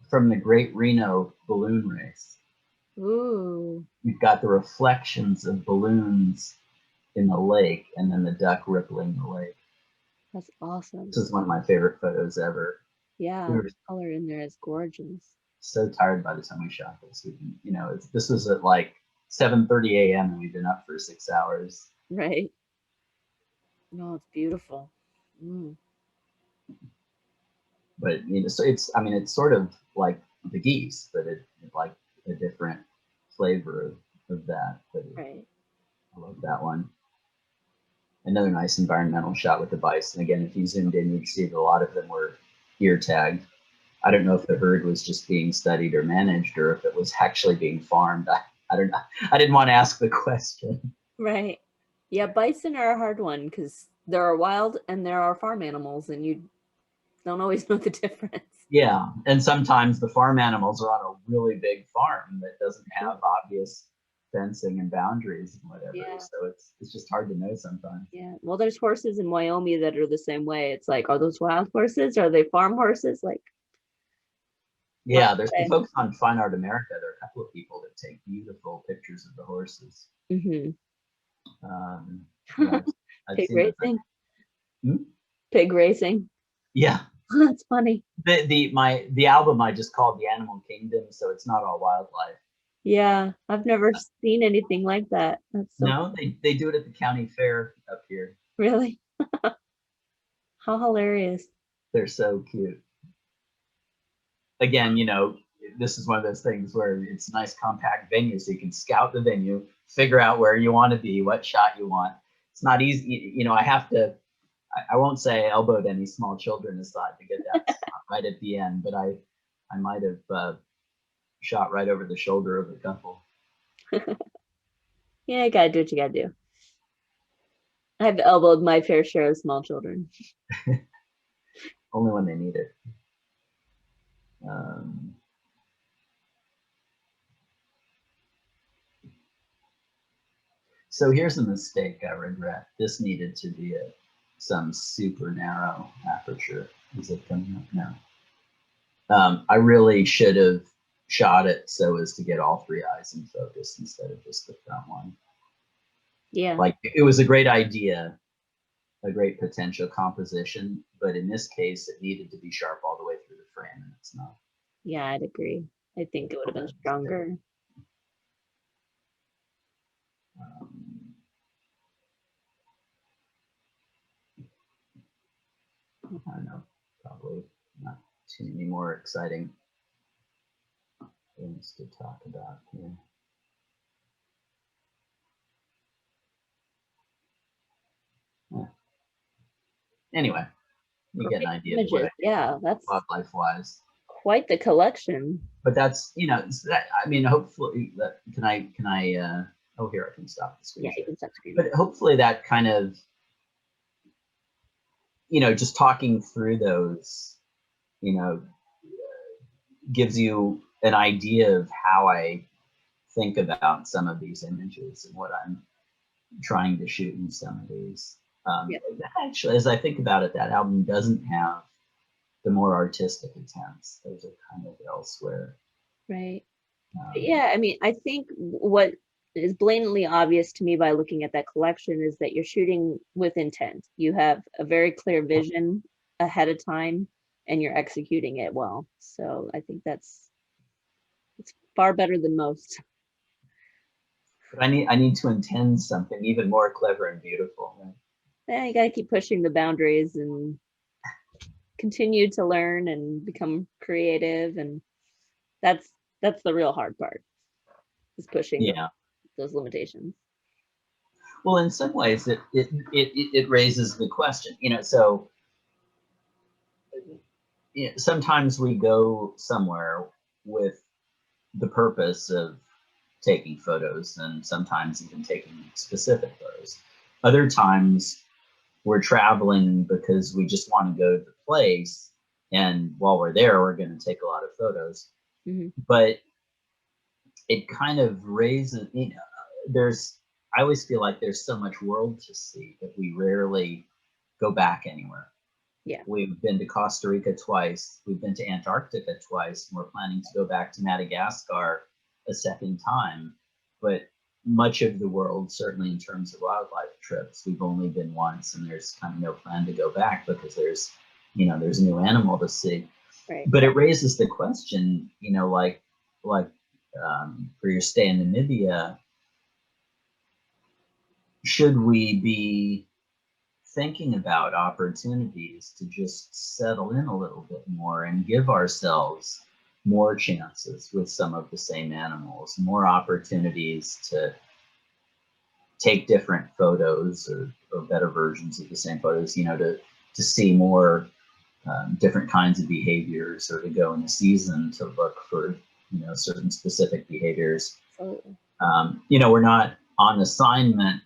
from the Great Reno balloon race. Ooh, You've got the reflections of balloons in the lake and then the duck rippling the lake. that's awesome. This is one of my favorite photos ever. Yeah, We the were color in there is gorgeous. so tired by the time we shot this. This was at like 7:30 a.m. and we've been up for 6 hours. Right. No, it's beautiful. Mm, But so it's sort of like the geese, but it like a different flavor of that. But right. I love that one. Another nice environmental shot with the bison. Again, if you zoomed in, you'd see that a lot of them were ear tagged. I don't know if the herd was just being studied or managed, or if it was actually being farmed. I don't know. I didn't want to ask the question. Right. Yeah, bison are a hard one because there are wild and there are farm animals, and you don't always know the difference. Yeah, and sometimes the farm animals are on a really big farm that doesn't have obvious fencing and boundaries and whatever. Yeah. So it's just hard to know sometimes. Yeah. Well, there's horses in Wyoming that are the same way. It's like, are those wild horses? Are they farm horses? Like, hard Yeah, to there's some say. folks on Fine Art America. There are a couple of people that take beautiful pictures of the horses. Mm-hmm. Yeah, I've Pig seen that. racing. Hmm? Pig racing. Yeah, That's funny. the album I just called The Animal Kingdom, so it's not all wildlife. Yeah, I've never seen anything like that. That's so No, they do it at the county fair up here. really how hilarious. They're so cute. Again, this is one of those things where it's a nice compact venue, so you can scout the venue, figure out where you want to be, what shot you want. It's not easy. I won't say I elbowed any small children aside to get that spot right at the end, but I might have shot right over the shoulder of a couple. Yeah, you gotta do what you gotta do. I've elbowed my fair share of small children. Only when they need it. Um, so here's a mistake I regret. This needed to be some super narrow aperture. Is it coming up now? I really should have shot it so as to get all three eyes in focus instead of just the front one. Yeah. Like it was a great idea, a great potential composition, but in this case, it needed to be sharp all the way through the frame, and it's not. Yeah, I'd agree. I think it would have been stronger. Um, I don't know, probably not too many more exciting things to talk about here. Yeah. Anyway, you get an idea of what Images. Yeah, that's wildlife wise. quite the collection. But that's hopefully that can I oh, here I can stop the screen Yeah, you share. can stop screen. But hopefully that kind of just talking through those gives you an idea of how I think about some of these images and what I'm trying to shoot in some of these. Yep. Actually, as I think about it, that album doesn't have the more artistic attempts. Those are kind of elsewhere. Right. Yeah, I mean, I think what is blatantly obvious to me by looking at that collection is that you're shooting with intent. You have a very clear vision ahead of time and you're executing it well. So I think it's far better than most. But I need to intend something even more clever and beautiful. Right? Yeah, you got to keep pushing the boundaries and continue to learn and become creative, and that's the real hard part, is pushing those limitations. Well, in some ways, it raises the question. So sometimes we go somewhere with the purpose of taking photos, and sometimes even taking specific photos. Other times we're traveling because we just want to go to the place, and while we're there, we're going to take a lot of photos. Mm-hmm. But it kind of raises, I always feel like there's so much world to see that we rarely go back anywhere. Yeah. We've been to Costa Rica twice. We've been to Antarctica twice. And we're planning to go back to Madagascar a second time. But much of the world, certainly in terms of wildlife trips, we've only been once, and there's kind of no plan to go back because there's a new animal to see. Right. But it raises the question, like for your stay in Namibia, should we be thinking about opportunities to just settle in a little bit more and give ourselves more chances with some of the same animals, more opportunities to take different photos or better versions of the same photos, to see more different kinds of behaviors, or to go in a season to look for, certain specific behaviors. Absolutely. We're not on assignment.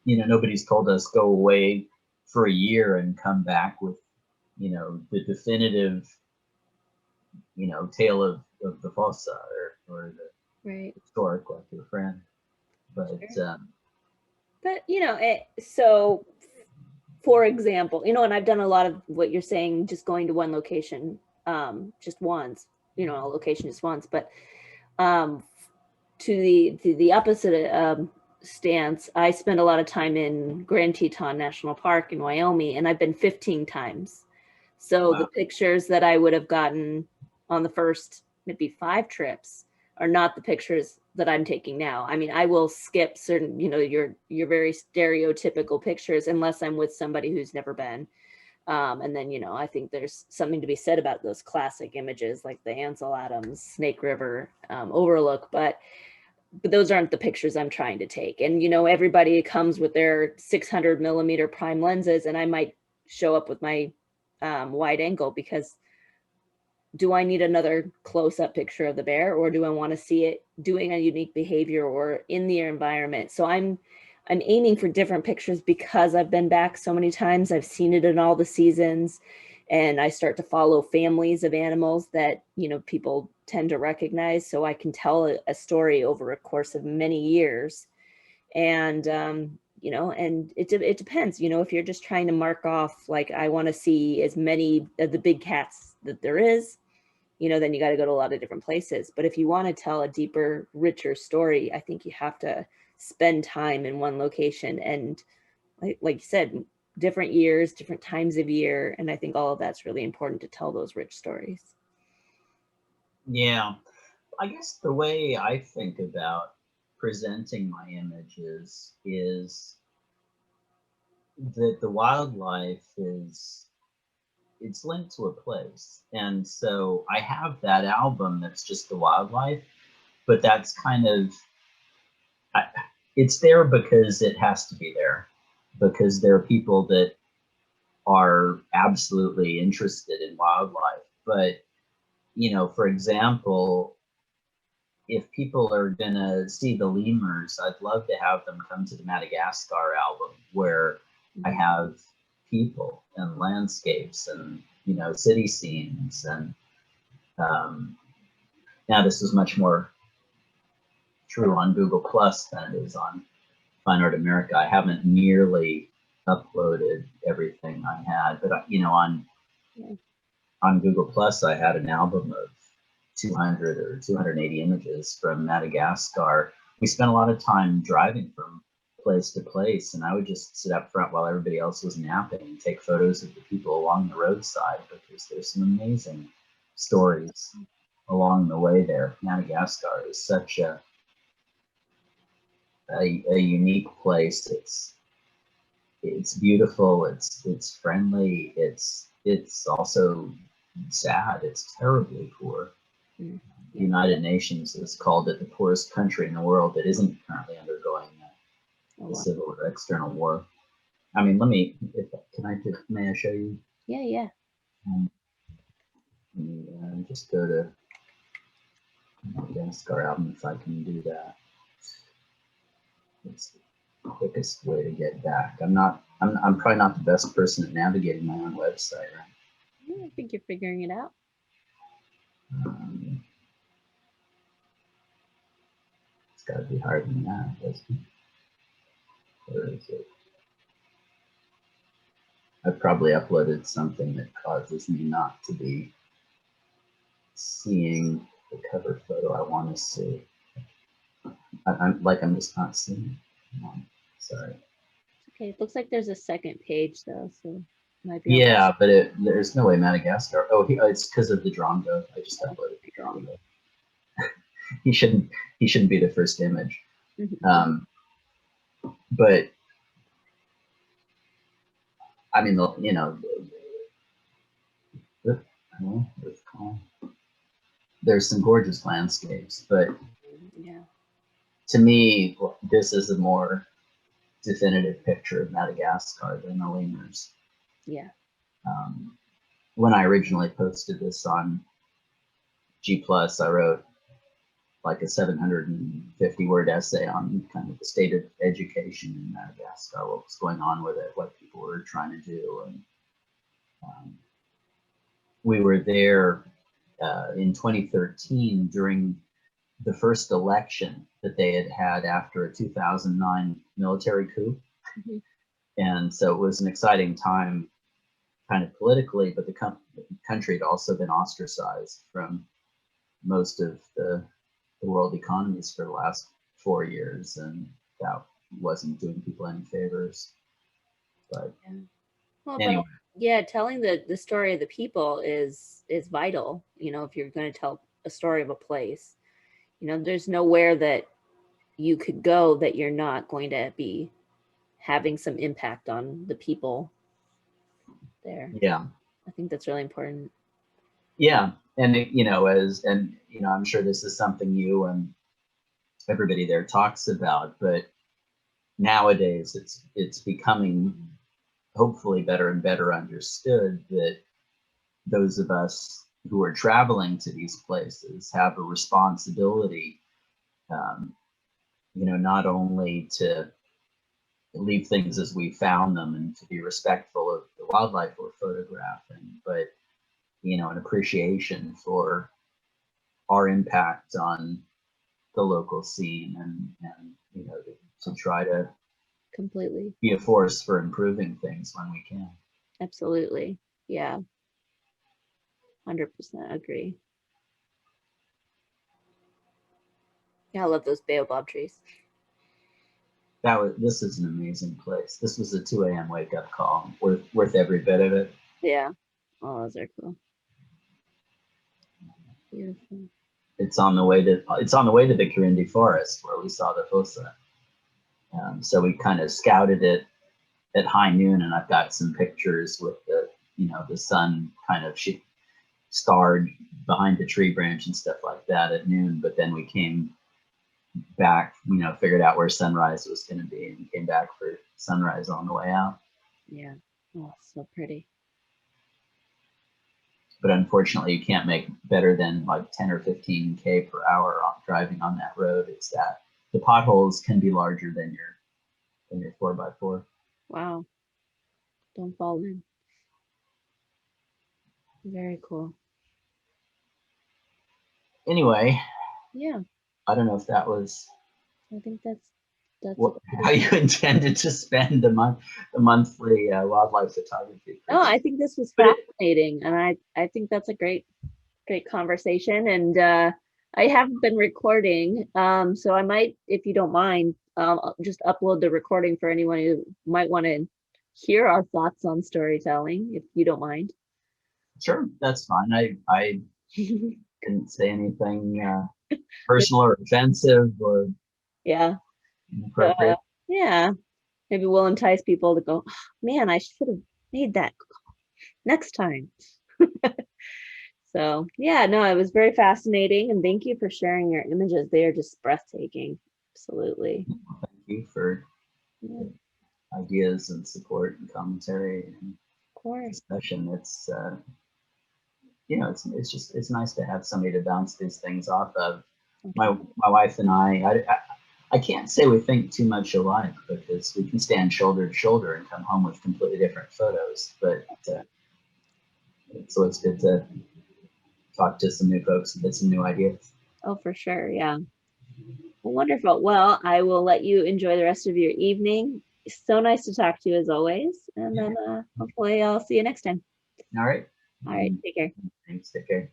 Nobody's told us go away for a year and come back with, the definitive, tale of the fossa, or the Right. historic, like your friend. But Sure. But so for example, and I've done a lot of what you're saying, just going to one location, just once, a location just once, but um, to the opposite stance, I spend a lot of time in Grand Teton National Park in Wyoming, and I've been 15 times. So wow. the pictures that I would have gotten on the first maybe 5 trips are not the pictures that I'm taking now. I mean, I will skip certain, your very stereotypical pictures unless I'm with somebody who's never been. And then, I think there's something to be said about those classic images like the Ansel Adams Snake River overlook, but those aren't the pictures I'm trying to take. And, everybody comes with their 600 millimeter prime lenses, and I might show up with my wide angle because do I need another close-up picture of the bear, or do I want to see it doing a unique behavior or in the environment? So I'm aiming for different pictures because I've been back so many times. I've seen it in all the seasons, and I start to follow families of animals that, people tend to recognize. So I can tell a story over a course of many years. And, and it depends, if you're just trying to mark off, like, I want to see as many of the big cats that there is, then you got to go to a lot of different places. But if you want to tell a deeper, richer story, I think you have to spend time in one location. And like you said, different years, different times of year. And I think all of that's really important to tell those rich stories. Yeah. I guess the way I think about presenting my images is that the wildlife it's linked to a place. And so I have that album that's just the wildlife, but that's kind of, it's there because it has to be there, because there are people that are absolutely interested in wildlife. But, for example, if people are gonna see the lemurs, I'd love to have them come to the Madagascar album, where I have people and landscapes and, city scenes. And now this is much more true on Google Plus than it is on Fine Art America. I haven't nearly uploaded everything I had, but on Google Plus, I had an album of 200 or 280 images from Madagascar. We spent a lot of time driving from place to place, and I would just sit up front while everybody else was napping and take photos of the people along the roadside, because there's some amazing stories along the way there. Madagascar is such a unique place. It's beautiful. It's friendly. It's also sad. It's terribly poor. Mm-hmm. The United Nations has called it the poorest country in the world that isn't currently undergoing a civil or external war. I mean, may I show you? Yeah. Let me just go to Madagascar album if I can do that. It's the quickest way to get back. I'm probably not the best person at navigating my own website, right? I think you're figuring it out. It's got to be harder than that, doesn't it? Where is it? I've probably uploaded something that causes me not to be seeing the cover photo I want to see. I'm just not seeing it. Sorry. Okay, it looks like there's a second page though, so might be on Yeah, but there's no way Madagascar. Oh, it's because of the Drongo. I just uploaded the Drongo. he shouldn't be the first image. But I mean, you know, there's some gorgeous landscapes, but yeah, to me, this is a more definitive picture of Madagascar than the lemurs. yeah, When I originally posted this on G+, I wrote like a 750 word essay on kind of the state of education in Madagascar, what was going on with it, what people were trying to do. And we were there in 2013 during the first election that they had after a 2009 military coup. mm-hmm. And so it was an exciting time kind of politically, but the country had also been ostracized from most of the world economies for the last 4 years, and that wasn't doing people any favors. But Yeah. Well, anyway, but yeah, telling the story of the people is vital. You know, if you're going to tell a story of a place, you know, there's nowhere that you could go that you're not going to be having some impact on the people there. yeah, I think that's really important. yeah, and I'm sure this is something you and everybody there talks about, but nowadays it's becoming hopefully better and better understood that those of us who are traveling to these places have a responsibility, not only to leave things as we found them and to be respectful of the wildlife we're photographing, but an appreciation for our impact on the local scene, and to try to Completely. be a force for improving things when we can. Absolutely. Yeah. 100% agree. Yeah, I love those baobab trees. This is an amazing place. This was a 2 a.m. wake up call, worth every bit of it. Yeah. Oh, those are cool. Beautiful. It's on the way to the Kirindi Forest where we saw the fossa. So we kind of scouted it at high noon, and I've got some pictures with the sun kind of starred behind the tree branch and stuff like that at noon. But then we came back, figured out where sunrise was going to be, and came back for sunrise on the way out. Yeah. Oh, so pretty. But unfortunately, you can't make better than like 10 or 15K per hour driving on that road. It's that the potholes can be larger than your 4x4. Wow. Don't fall in. Very cool. Anyway, Yeah. I don't know if that was I think that's how you intended to spend the monthly wildlife photography. No, I think this was fascinating, and I think that's a great conversation. And I haven't been recording, so I might, if you don't mind, just upload the recording for anyone who might want to hear our thoughts on storytelling, if you don't mind. Sure, that's fine. I didn't say anything personal or offensive or Yeah. inappropriate. Yeah. Maybe we'll entice people to go, oh, man, I should have made that next time. So yeah, no, it was very fascinating, and thank you for sharing your images. They are just breathtaking. Absolutely. Thank you for ideas and support and commentary and discussion. It's it's nice to have somebody to bounce these things off of. My wife and I can't say we think too much alike, because we can stand shoulder to shoulder and come home with completely different photos. But it's always good to talk to some new folks and get some new ideas. Oh, for sure. Yeah. Well, wonderful. Well, I will let you enjoy the rest of your evening. So nice to talk to you as always. And then hopefully I'll see you next time. All right. All right. Take care. Thanks. Take care.